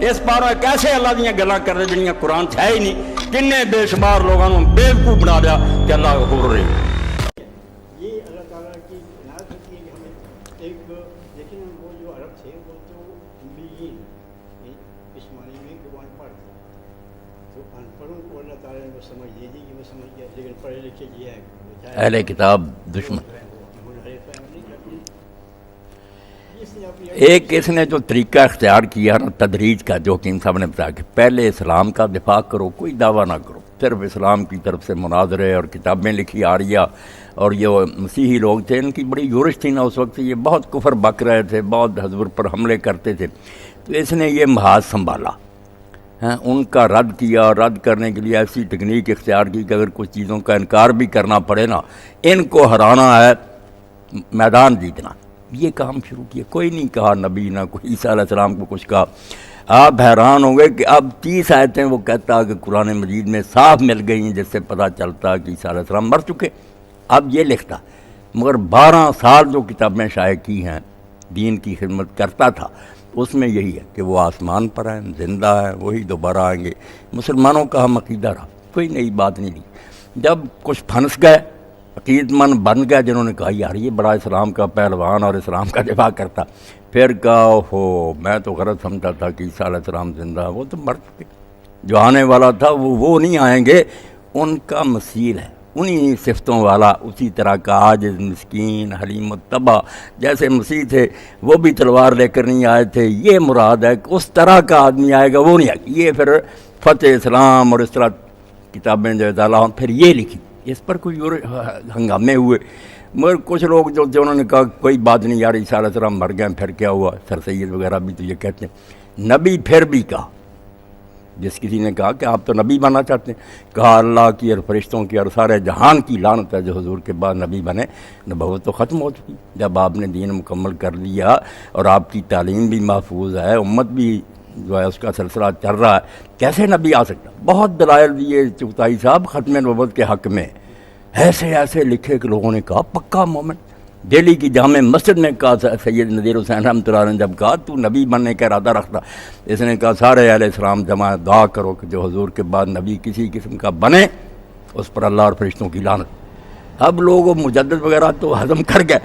اس پارا کیسے اللہ دیا گلاں کر رہے جنیاں قرآن ہے ہی نہیں. کنے بے شمار لوگوں نے بیوقوف بنا دیا کہ اللہ غفور رحیم. یہ اللہ تعالیٰ کی عنایت ہوتی ہے کہ ہمیں ایک لیکن وہ جو عرب تھے وہ تو امیین اس معنی میں کہ وہ ان پڑھ تھے، تو ان پڑھوں کو اللہ تعالیٰ نے وہ سمجھ دے دی کہ وہ سمجھ گیا، لیکن پڑھے لکھے یہ ہے اہل کتاب دشمن. ایک اس نے جو طریقہ اختیار کیا نا تدریج کا، جو حکیم صاحب نے بتایا کہ پہلے اسلام کا دفاع کرو، کوئی دعویٰ نہ کرو، صرف اسلام کی طرف سے مناظرے اور کتابیں لکھی آ رہی، اور یہ مسیحی لوگ تھے، ان کی بڑی یورش تھی نا اس وقت، یہ بہت کفر بک رہے تھے، بہت حضور پر حملے کرتے تھے. تو اس نے یہ محاذ سنبھالا، ان کا رد کیا، رد کرنے کے لیے ایسی ٹیکنیک اختیار کی کہ اگر کچھ چیزوں کا انکار بھی کرنا پڑے نا، ان کو ہرانا ہے، میدان جیتنا. یہ کام شروع کیا. کوئی نہیں کہا نبی، نہ کوئی عیسیٰ علیہ السلام کو کچھ کہا. آپ حیران ہوں گے کہ اب 30 آیتیں وہ کہتا کہ قرآن مجید میں صاف مل گئی ہیں جس سے پتہ چلتا کہ عیسیٰ علیہ السلام مر چکے. اب یہ لکھتا، مگر 12 سال جو کتابیں شائع کی ہیں، دین کی خدمت کرتا تھا، اس میں یہی ہے کہ وہ آسمان پر ہیں، زندہ ہیں، وہی دوبارہ آئیں گے. مسلمانوں کا ہم عقیدہ رہا، کوئی نئی بات نہیں دی. جب کچھ پھنس گئے، عقید مند بن گئے، جنہوں نے کہا یار یہ بڑا اسلام کا پہلوان اور اسلام کا دفاع کرتا، پھر کہا ہو میں تو غلط سمجھتا تھا کہ عیسیٰ علیہ السلام زندہ، وہ تو مر چکے. جو آنے والا تھا وہ نہیں آئیں گے، ان کا مثیل ہے، انہی صفتوں والا، اسی طرح کا عاجز، مسکین، حلیم الطبع جیسے مسیح تھے، وہ بھی تلوار لے کر نہیں آئے تھے. یہ مراد ہے کہ اس طرح کا آدمی آئے گا، وہ نہیں آئے گا. یہ پھر فتح اسلام اور اس طرح کتابیں جو تعالیٰ پھر یہ لکھی، اس پر کوئی ہنگامے ہوئے. مگر کچھ لوگ جو تھے انہوں نے کہا کوئی بات نہیں یار، عیسیٰ علیہ السلام مر گئے، پھر کیا ہوا. سر سید وغیرہ بھی تو یہ کہتے ہیں. نبی پھر بھی کہا، جس کسی نے کہا کہ آپ تو نبی بننا چاہتے ہیں، کہا اللہ کی اور فرشتوں کی اور سارے جہان کی لعنت ہے جو حضور کے بعد نبی بنے. نبوت تو ختم ہو چکی جب آپ نے دین مکمل کر لیا، اور آپ کی تعلیم بھی محفوظ ہے، امت بھی جو ہے اس کا سلسلہ چل رہا ہے، کیسے نبی آ سکتا. بہت دلائل دیے چغتائی صاحب ختم نبوت کے حق میں، ایسے لکھے کہ لوگوں نے کہا پکا مومن. دہلی کی جامع مسجد میں کہا سید نذیر حسین رحمۃ اللہ نے جب کہا تو نبی بننے کا ارادہ رکھتا، اس نے کہا سارے اہل اسلام جمع دعا کرو کہ جو حضور کے بعد نبی کسی قسم کا بنے اس پر اللہ اور فرشتوں کی لعنت. اب لوگ مجدد وغیرہ تو ہضم کر گئے،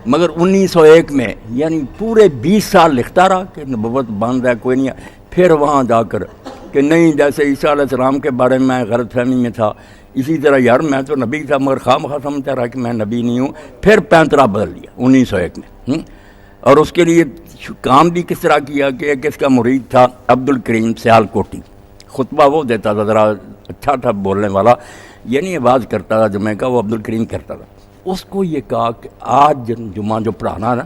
مگر 1901 میں یعنی پورے 20 سال لکھتا رہا کہ نبوت بند ہے، کوئی نہیں. پھر وہاں جا کر کہ نہیں، جیسے عیسیٰ علیہ السلام کے بارے میں غلط فہمی میں تھا، اسی طرح یار میں تو نبی تھا مگر خواہ سمجھتا رہا کہ میں نبی نہیں ہوں. پھر پینترا بدل دیا 1901 میں. اور اس کے لیے کام بھی کس طرح کیا کہ ایک اس کا مرید تھا عبد الکریم سیال کوٹی، خطبہ وہ دیتا تھا، ذرا اچھا تھا بولنے والا، یعنی آواز کرتا تھا جمعہ کا، وہ عبد الکریم کرتا تھا. اس کو یہ کہا کہ آج جمعہ جو پڑھانا نا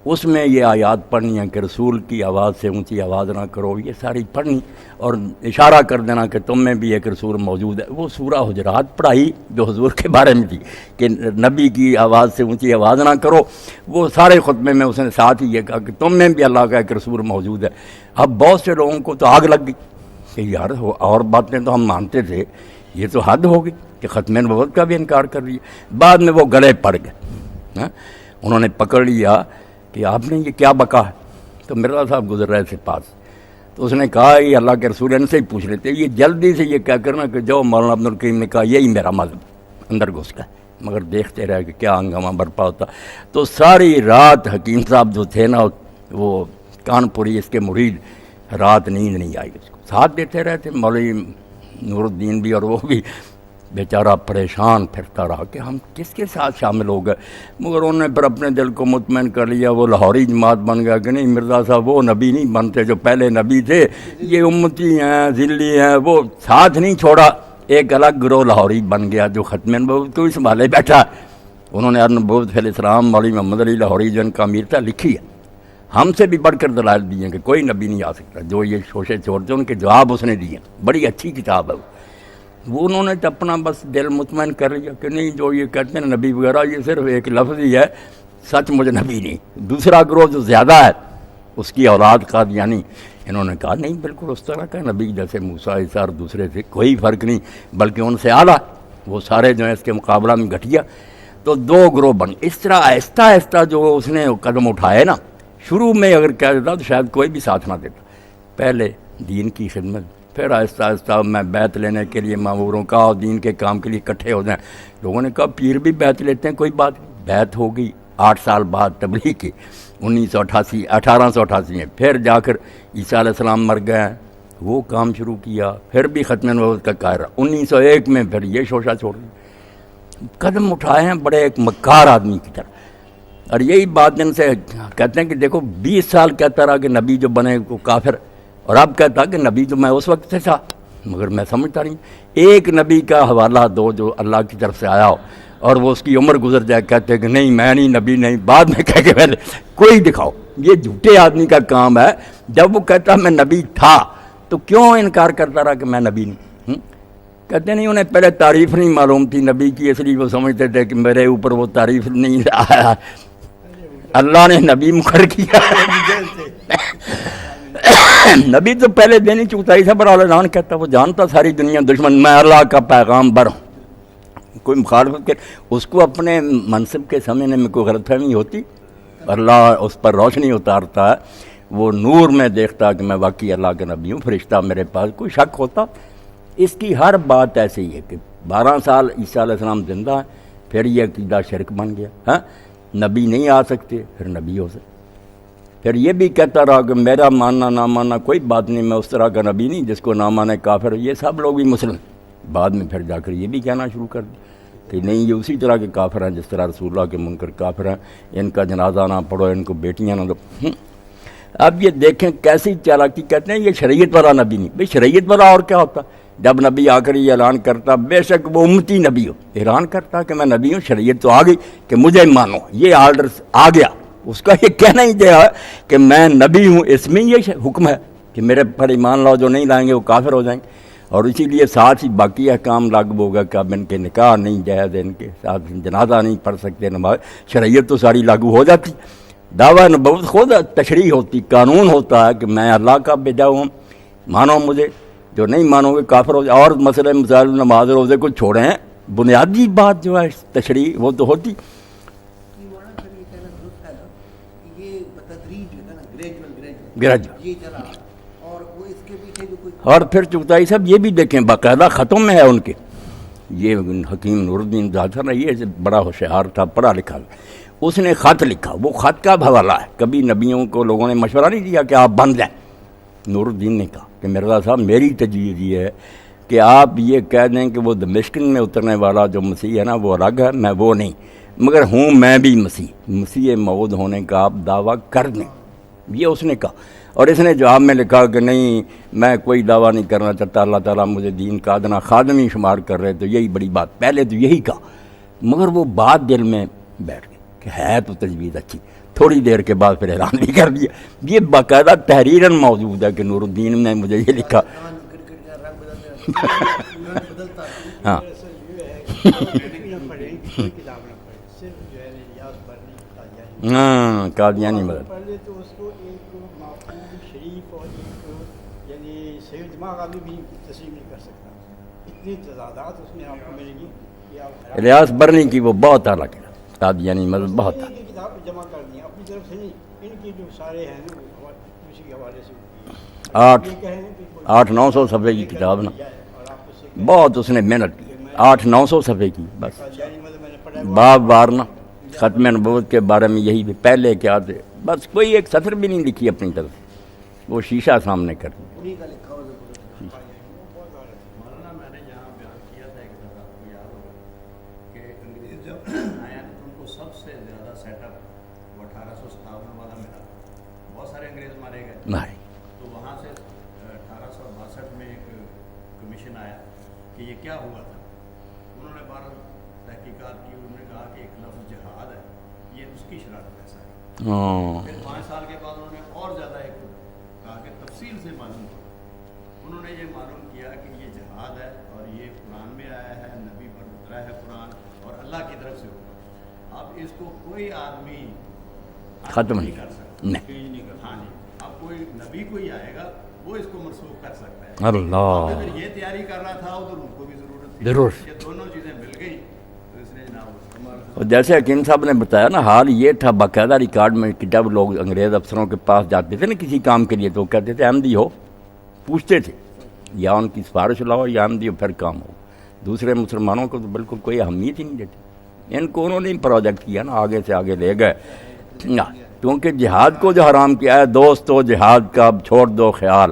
اس میں یہ آیات پڑھنی ہے کہ رسول کی آواز سے اونچی آواز نہ کرو، یہ ساری پڑھنی، اور اشارہ کر دینا کہ تم میں بھی ایک رسول موجود ہے. وہ سورہ حجرات پڑھائی جو حضور کے بارے میں تھی کہ نبی کی آواز سے اونچی آواز نہ کرو. وہ سارے خطبے میں اس نے ساتھ ہی یہ کہا کہ تم میں بھی اللہ کا ایک رسول موجود ہے. اب بہت سے لوگوں کو تو آگ لگ گئی کہ یار اور باتیں تو ہم مانتے تھے، یہ تو حد ہو گئی کہ ختم نبوت کا بھی انکار کر رہی ہے. بعد میں وہ گلے پڑ گئے، انہوں نے پکڑ لیا کہ آپ نے یہ کیا بکا ہے. تو مرزا صاحب گزر رہے تھے پاس، تو اس نے کہا یہ اللہ کے رسول ان سے ہی پوچھ لیتے. یہ جلدی سے یہ کہہ کرنا کہ جو مولانا عبد الکریم نے کہا یہی میرا مذہب، اندر گھس گئے. مگر دیکھتے رہے کہ کیا ہنگامہ برپا ہوتا. تو ساری رات حکیم صاحب جو تھے نا، وہ کانپوری اس کے مرید، رات نیند نہیں آئی، اس کو ساتھ دیتے رہے تھے. مولوی نور الدین بھی اور وہ بھی بیچارہ پریشان پھرتا رہا کہ ہم کس کے ساتھ شامل ہو گئے. مگر انہوں نے پھر اپنے دل کو مطمئن کر لیا، وہ لاہوری جماعت بن گیا کہ نہیں مرزا صاحب وہ نبی نہیں بنتے جو پہلے نبی تھے، یہ امتی ہیں، ذلی ہیں. وہ ساتھ نہیں چھوڑا، ایک الگ گروہ لاہوری بن گیا جو ختم نبوت کو سنبھالے بیٹھا. انہوں نے النبوۃ فی الاسلام مولوی محمد علی لاہوری جو ان کا امیر تھا لکھی ہے. ہم سے بھی بڑھ کر دلائل دیے کہ کوئی نبی نہیں آ سکتا. جو یہ شوشے چھوڑتے ان کے جواب اس نے دیے، بڑی اچھی کتاب ہے وہ. انہوں نے اپنا بس دل مطمئن کر لیا کہ نہیں جو یہ کہتے ہیں نبی وغیرہ یہ صرف ایک لفظ ہی ہے، سچ مجھے نبی نہیں. دوسرا گروہ جو زیادہ ہے اس کی اولاد قادیانی، انہوں نے کہا نہیں بالکل اس طرح کا نبی جیسے موسیٰ عیسیٰ اور دوسرے تھے، کوئی فرق نہیں بلکہ ان سے اعلیٰ. وہ سارے جو ہیں اس کے مقابلہ میں گھٹیا. تو دو گروہ بن. اس طرح آہستہ آہستہ جو اس نے قدم اٹھائے نا، شروع میں اگر کہہ دیتا تو شاید کوئی بھی ساتھ نہ دیتا. پہلے دین کی خدمت، پھر آہستہ آہستہ میں بیعت لینے کے لیے ماموروں کا اور دین کے کام کے لیے اکٹھے ہو جائیں. لوگوں نے کہا پیر بھی بیعت لیتے ہیں، کوئی بات نہیں. بیعت ہو گئی 8 سال بعد تبلیغ کی 1888 میں. پھر جا کر عیسیٰ علیہ السلام مر گئے، وہ کام شروع کیا. پھر بھی ختم نبوت کا قاہرہ 1901 میں پھر یہ شوشہ چھوڑ دیا. قدم اٹھائے ہیں بڑے ایک مکار آدمی کی طرح. اور یہی بات ان سے کہتے ہیں کہ دیکھو 20 سال کہتا رہا کہ نبی جو بنے وہ کافر، اور اب کہتا کہ نبی تو میں اس وقت سے تھا، مگر میں سمجھتا نہیں. ایک نبی کا حوالہ دو جو اللہ کی طرف سے آیا ہو اور وہ اس کی عمر گزر جائے، کہتے ہیں کہ نہیں میں نہیں نبی نہیں، بعد میں کہہ کے پہلے کوئی دکھاؤ. یہ جھوٹے آدمی کا کام ہے. جب وہ کہتا میں نبی تھا تو کیوں انکار کرتا رہا کہ میں نبی نہیں؟ کہتے نہیں انہیں پہلے تعریف نہیں معلوم تھی نبی کی، اس لیے وہ سمجھتے تھے کہ میرے اوپر وہ تعریف نہیں آیا، اللہ نے نبی مقرر کیا. نبی تو پہلے دن ہی چوتھائی سے بڑا اعلان کہتا، وہ جانتا ساری دنیا دشمن، میں اللہ کا پیغامبر ہوں. کوئی مخالفت کر اس کو اپنے منصب کے سمجھنے میں کوئی غلط فہمی ہوتی، اللہ اس پر روشنی اتارتا ہے، وہ نور میں دیکھتا کہ میں واقعی اللہ کا نبی ہوں، فرشتہ میرے پاس. کوئی شک ہوتا؟ اس کی ہر بات ایسے ہی ہے کہ 12 سال عیسیٰ علیہ السلام زندہ ہیں، پھر یہ عقیدہ شرک بن گیا. ہاں نبی نہیں آ سکتے، پھر نبی ہو سکتے. پھر یہ بھی کہتا رہا کہ میرا ماننا نہ ماننا کوئی بات نہیں، میں اس طرح کا نبی نہیں جس کو نہ مانے کافر. یہ سب لوگ بھی مسلم. بعد میں پھر جا کر یہ بھی کہنا شروع کر دیا کہ نہیں یہ اسی طرح کے کافر ہیں جس طرح رسول اللہ کے منکر کافر ہیں، ان کا جنازہ نہ پڑھو، ان کو بیٹیاں نہ دو. اب یہ دیکھیں کیسی چالاکی. کہتے ہیں یہ شریعت والا نبی نہیں. بھئی شریعت والا اور کیا ہوتا؟ جب نبی آ کر یہ اعلان کرتا، بے شک وہ امتی نبی ہو، اعلان کرتا کہ میں نبی ہوں، شریعت تو آ گئی کہ مجھے مانو، یہ آرڈر آ گیا. اس کا یہ کہنا ہی دیا کہ میں نبی ہوں، اس میں یہ حکم ہے کہ میرے پر ایمان لاؤ، جو نہیں لائیں گے وہ کافر ہو جائیں گے. اور اسی لیے ساتھ ہی باقی احکام لاگو ہوگا کہ اب ان کے نکاح نہیں جائز، ان کے ساتھ جنازہ نہیں پڑھ سکتے، نماز. شریعت تو ساری لاگو ہو جاتی. دعویٰ نبوت خود تشریح ہوتی، قانون ہوتا ہے کہ میں اللہ کا بھیجا ہوں، مانو مجھے، جو نہیں مانو گے کافر ہو جائے. اور مسئلے مسائل نماز روزے کو چھوڑیں، بنیادی بات جو ہے تشریح وہ تو ہوتی. اور پھر چغتائی صاحب یہ بھی دیکھیں باقاعدہ ختم میں ہے ان کے. یہ حکیم نور الدین ظاہر ہے، یہ بڑا ہوشیار تھا، پڑھا لکھا. اس نے خط لکھا، وہ خط کا حوالہ ہے. کبھی نبیوں کو لوگوں نے مشورہ نہیں دیا کہ آپ بن جائیں. نور الدین نے کہا کہ مرزا صاحب میری تجویز یہ ہے کہ آپ یہ کہہ دیں کہ وہ دمشق میں اترنے والا جو مسیح ہے نا وہ الگ ہے، میں وہ نہیں، مگر ہوں میں بھی مسیح موعود ہونے کا آپ دعویٰ کر دیں. یہ اس نے کہا. اور اس نے جواب میں لکھا کہ نہیں میں کوئی دعویٰ نہیں کرنا چاہتا، اللہ تعالیٰ مجھے دین کا ادنا خادم ہی شمار کر رہے. تو یہی بڑی بات، پہلے تو یہی کہا، مگر وہ بات دل میں بیٹھ گئی کہ ہے تو تجویز اچھی. تھوڑی دیر کے بعد پھر اعلان بھی کر دیا. یہ باقاعدہ تحریراً موجود ہے کہ نور الدین نے مجھے یہ لکھا. ہاں ہاں قادیانی مدد. پہلے تو اس کو ایک معقول شریف اور ایک یعنی صحیح دماغ آدمی بھی تسلیم نہیں کر سکتا. اتنی تضادات اس میں آپ کو ملے گی کہ آپ الیاس برنی کی وہ بہت اعلیٰ ہے، قادیانی مدد بہت ہے. کتاب جمع کر دیں اپنی طرف سے نہیں، ان کے جو سارے ہیں نا اسی کے حوالے سے 800-900 صفحے کی کتاب نا، بہت اس نے محنت کی. 800-900 صفحے کی بس، باب وارنا ختم نبوت کے بارے میں یہی بھی پہلے کیا تھے، بس کوئی ایک سطر بھی نہیں لکھی اپنی طرف. وہ شیشہ سامنے کر دیا. مولانا میں نے یہاں بیان کیا تھا ایک دفعہ، آپ کو یاد ہوگا کہ انگریز جب آیا تو ان کو سب سے زیادہ سیٹ اپ 1857 والا ملا. بہت سارے انگریز مارے گئے. تو وہاں سے 1862 میں ایک کمیشن آیا کہ یہ کیا ہوا تھا. انہوں نے 12 تحقیقات کی. انہوں نے کہا کہ ایک لفظ جہاد ہے، یہ اس کی شرارت ہے ساری. پھر 5 سال کے بعد انہوں نے اور زیادہ ایک کہا کہ تفصیل سے معلوم کرو. انہوں نے یہ معلوم کیا کہ یہ جہاد ہے اور یہ قرآن میں آیا ہے، نبی پر اترا ہے قرآن اور اللہ کی طرف سے ہوگا. اب اس کو کوئی آدمی ختم نہیں کر سکتا. ہاں جی، اب کوئی نبی کوئی آئے گا وہ اس کو منسوخ کر سکتا ہے. اللہ اگر یہ تیاری کر رہا تھا ادھر ان کو بھی ضرورت تھی. ضرور یہ دونوں چیزیں مل گئی تو اس نے جناب اور جیسے حکیم صاحب نے بتایا نا، حال یہ تھا باقاعدہ ریکارڈ میں کہ جب لوگ انگریز افسروں کے پاس جاتے تھے نا کسی کام کے لیے تو کہتے تھے احمدی ہو پوچھتے تھے یا ان کی سفارش لاؤ یا ہم دیو پھر کام ہو. دوسرے مسلمانوں کو تو بالکل کوئی اہمیت ہی نہیں دیتے. ان کو انہوں نے پروجیکٹ کیا نا, آگے سے آگے لے گئے. کیونکہ جہاد کو جو حرام کیا ہے, دوستو جہاد کا اب چھوڑ دو خیال,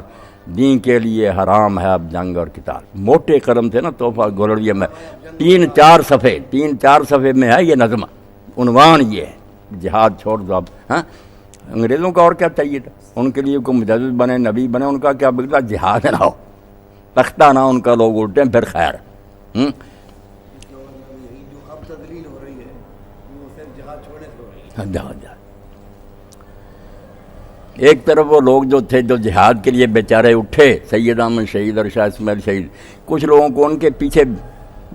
دین کے لیے حرام ہے اب جنگ اور قتال. موٹے قلم تھے نا تحفہ گولڑیہ میں, 3-4 صفحے میں ہے یہ نظم. عنوان یہ ہے جہاد چھوڑ دو اب. ہاں انگریزوں کا اور کیا چاہیے تھا, ان کے لیے کوئی مجدد بنے نبی بنے, ان کا کیا بگڑا, جہاد نہ ہو, تختہ نہ ان کا لوگ الٹیں پھر خیر. جو اب تدلیل ہو رہی ہے وہ صرف جہاد چھوڑنے سے ہو رہی ہے. جہاد ایک طرف وہ لوگ جو تھے جو جہاد کے لیے بیچارے اٹھے, سید احمد شہید اور شاہ اسماعیل شہید, کچھ لوگوں کو ان کے پیچھے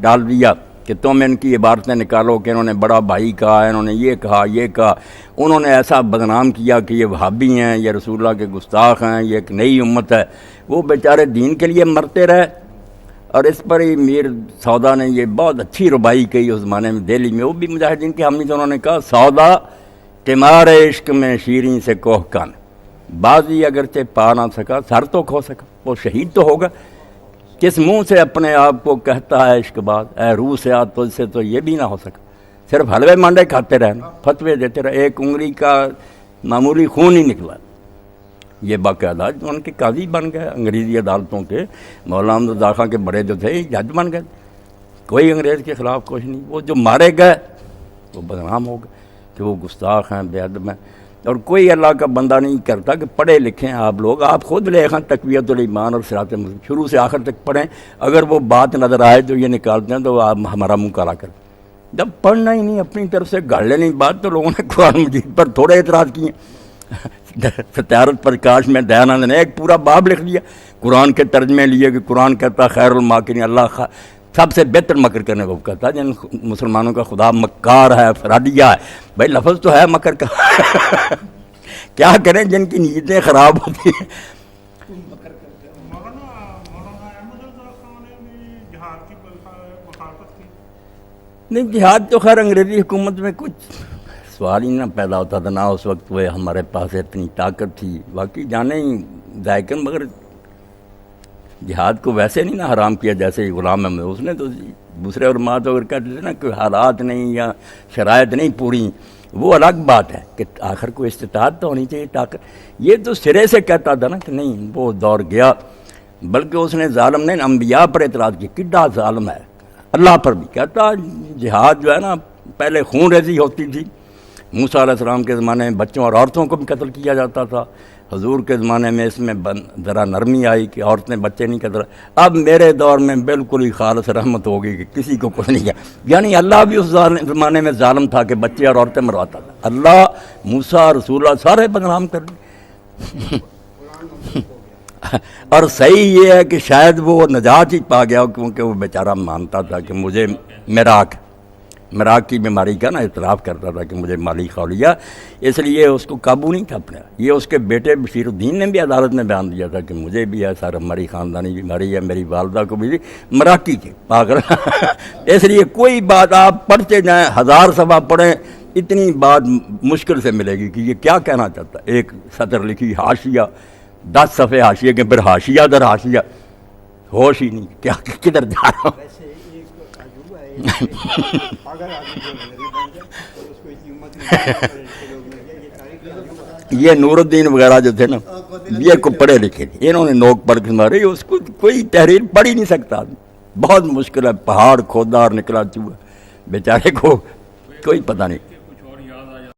ڈال دیا کہ تم ان کی عبارتیں نکالو کہ انہوں نے بڑا بھائی کہا, انہوں نے یہ کہا, انہوں نے ایسا بدنام کیا کہ یہ وہابی ہیں, یہ رسول اللہ کے گستاخ ہیں, یہ ایک نئی امت ہے. وہ بیچارے دین کے لیے مرتے رہے. اور اس پر ہی میر سودا نے یہ بہت اچھی ربائی کہی اس زمانے میں دہلی میں, وہ بھی مجاہدین کے حامی تھے. انہوں نے کہا سودا قمار عشق میں شیریں سے کوہ کن, بازی اگرچہ پا نہ سکا سر تو کھو سکا. وہ شہید تو ہوگا, کس منہ سے اپنے آپ کو کہتا ہے عشق باز, اے روح سے آ تجھ سے تو یہ بھی نہ ہو سکا. صرف حلوے مانڈے کھاتے رہنا, فتوے دیتے رہے, ایک انگلی کا معمولی خون ہی نکلا. یہ باقاعدہ ان کے قاضی بن گئے انگریزی عدالتوں کے. مولانا احمد رضا خان کے بڑے جو تھے جج بن گئے, کوئی انگریز کے خلاف کچھ نہیں. وہ جو مارے گئے وہ بدنام ہو گئے کہ وہ گستاخ ہیں, بے ادب ہیں. اور کوئی اللہ کا بندہ نہیں کرتا کہ پڑھے لکھیں آپ لوگ, آپ خود لکھیں تقویۃ الایمان اور صراط مستقیم شروع سے آخر تک پڑھیں. اگر وہ بات نظر آئے جو یہ نکالتے ہیں تو آپ ہمارا منہ کالا کریں. جب پڑھنا ہی نہیں, اپنی طرف سے گاڑ لینی بات, تو لوگوں نے قرآن مجید پر تھوڑے اعتراض کیے. ستیارت پرکاش میں دیانند نے ایک پورا باب لکھ دیا, قرآن کے ترجمے لیے کہ قرآن کہتا خیر الماکرین, اللہ سب سے بہتر مکر کرنے کو کہتا ہے. جن مسلمانوں کا خدا مکار ہے, فرادیہ ہے. بھائی لفظ تو ہے مکر کا, کیا کریں جن کی نیتیں خراب ہوتی ہیں. مولانا احمد رضا خان نے بھی جہاد کی مخالفت کی. نہیں, جہاد تو خیر انگریزی حکومت میں کچھ سوال ہی نہ پیدا ہوتا تھا, نہ اس وقت وہ ہمارے پاس اتنی طاقت تھی. باقی جانے ہی ذائقن, مگر جہاد کو ویسے نہیں نا حرام کیا جیسے ہی غلام احمد. اس نے تو دوسرے علماء تو اگر کہتے تھے نا کہ حالات نہیں یا شرائط نہیں پوری, وہ الگ بات ہے کہ آخر کو استطاعت تو ہونی چاہیے, طاقت. یہ تو سرے سے کہتا تھا نا کہ نہیں, وہ دور گیا. بلکہ اس نے ظالم نے انبیاء پر اعتراض کیا, کڈا ظالم ہے. اللہ پر بھی کہتا جہاد جو ہے نا پہلے خون ریزی ہوتی تھی. موسیٰ علیہ السلام کے زمانے میں بچوں اور عورتوں کو بھی قتل کیا جاتا تھا. حضور کے زمانے میں اس میں ذرا نرمی آئی کہ عورتیں بچے نہیں قتل. اب میرے دور میں بالکل ہی خالص رحمت ہوگی کہ کسی کو کچھ نہیں کیا. یعنی اللہ بھی اس زمانے میں ظالم تھا کہ بچے اور عورتیں مرواتا تھا. اللہ, موسیٰ, رسول اللہ سارے بدنام کر دی. اور صحیح یہ ہے کہ شاید وہ نجات ہی پا گیا, کیونکہ وہ بیچارہ مانتا تھا کہ مجھے مراک کی بیماری کا نا اعتراف کرتا تھا کہ مجھے مالی خولیا, اس لیے اس کو قابو نہیں تھا اپنا. یہ اس کے بیٹے بشیر الدین نے بھی عدالت میں بیان دیا تھا کہ مجھے بھی ہے سر, ہماری خاندانی بیماری ہے, میری والدہ کو بھی مراکی کے پاگل. اس لیے کوئی بات آپ پڑھتے جائیں, 1000 صفحہ پڑھیں, اتنی بات مشکل سے ملے گی کہ یہ کیا کہنا چاہتا ہے. ایک سطر لکھی حاشیہ, 10 صفحے حاشیے کے, پھر حاشیہ در حاشیہ, ہوش ہی نہیں کیا کدھر جا رہا ہوں. ویسے ایک عجوبہ ہے, اگر آدمی جو نبی بن جائے تو اس کو اتنی امت میں لوگ مل گئے. یہ تاریخی عجوبہ ہے. یہ نور الدین وغیرہ جو تھے نا, یہ کو پڑھے لکھے تھے, انہوں نے نوک پڑھ کے مارے. اس کو کوئی تحریر پڑھ ہی نہیں سکتا, بہت مشکل ہے. پہاڑ کھودا اور نکلا چوہا, بیچارے کو کوئی پتہ نہیں.